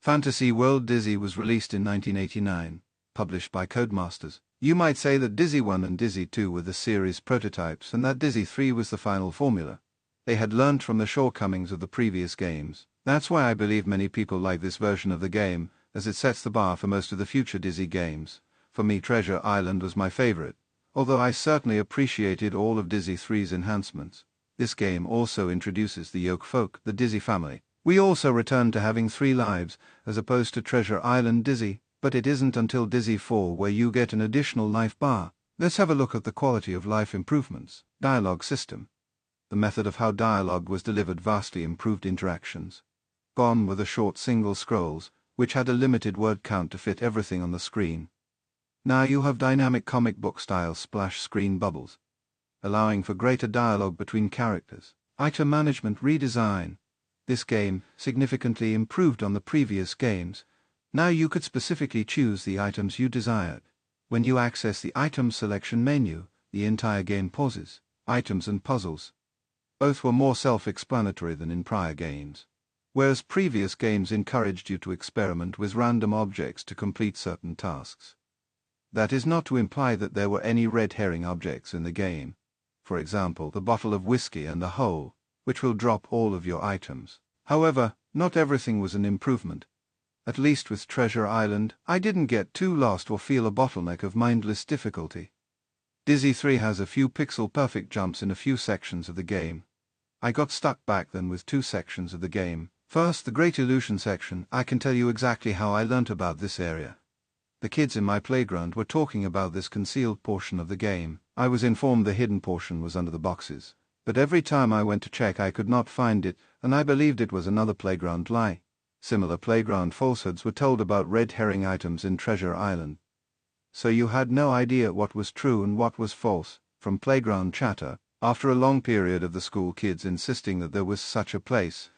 Fantasy World Dizzy was released in 1989, published by Codemasters. You might say that Dizzy 1 and Dizzy 2 were the series prototypes and that Dizzy 3 was the final formula. They had learned from the shortcomings of the previous games. That's why I believe many people like this version of the game, as it sets the bar for most of the future Dizzy games. For me, Treasure Island was my favorite, although I certainly appreciated all of Dizzy 3's enhancements. This game also introduces the Yoke Folk, the Dizzy family. We also return to having 3 lives, as opposed to Treasure Island Dizzy, but it isn't until Dizzy 4 where you get an additional life bar. Let's have a look at the quality of life improvements. Dialogue system. The method of how dialogue was delivered vastly improved interactions. Gone were the short single scrolls, which had a limited word count to fit everything on the screen. Now you have dynamic comic book style splash screen bubbles, allowing for greater dialogue between characters. Item management redesign. This game significantly improved on the previous games. Now you could specifically choose the items you desired. When you access the item selection menu, the entire game pauses. Items and puzzles. Both were more self-explanatory than in prior games. Whereas previous games encouraged you to experiment with random objects to complete certain tasks. That is not to imply that there were any red herring objects in the game. For example, the bottle of whiskey and the hole, which will drop all of your items. However, not everything was an improvement. At least with Treasure Island, I didn't get too lost or feel a bottleneck of mindless difficulty. Dizzy 3 has a few pixel-perfect jumps in a few sections of the game. I got stuck back then with 2 sections of the game. First, the Great Illusion section. I can tell you exactly how I learnt about this area. The kids in my playground were talking about this concealed portion of the game. I was informed the hidden portion was under the boxes, but every time I went to check I could not find it, and I believed it was another playground lie. Similar playground falsehoods were told about red herring items in Treasure Island. So you had no idea what was true and what was false, from playground chatter. After a long period of the school kids insisting that there was such a place,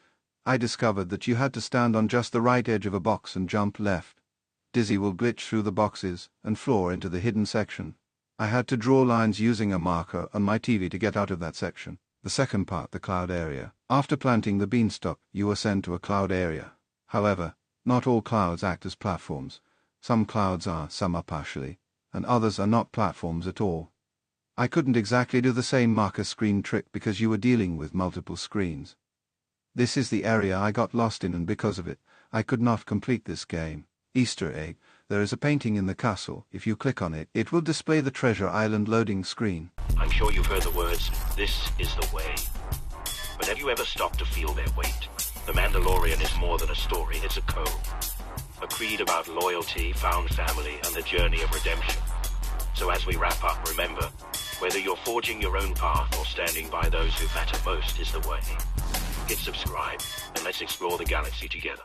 I discovered that you had to stand on just the right edge of a box and jump left. Dizzy will glitch through the boxes and floor into the hidden section. I had to draw lines using a marker on my TV to get out of that section. The second part, the cloud area. After planting the beanstalk, you are sent to a cloud area. However, not all clouds act as platforms. Some clouds are, some are partially, and others are not platforms at all. I couldn't exactly do the same marker screen trick because you were dealing with multiple screens. This is the area I got lost in, and because of it, I could not complete this game. Easter egg. There is a painting in the castle. If you click on it, it will display the Treasure Island loading screen. I'm sure you've heard the words, "This is the way." But have you ever stopped to feel their weight? The Mandalorian is more than a story, it's a code. A creed about loyalty, found family, and the journey of redemption. So as we wrap up, remember, whether you're forging your own path or standing by those who matter most is the way. Hit subscribe, and let's explore the galaxy together.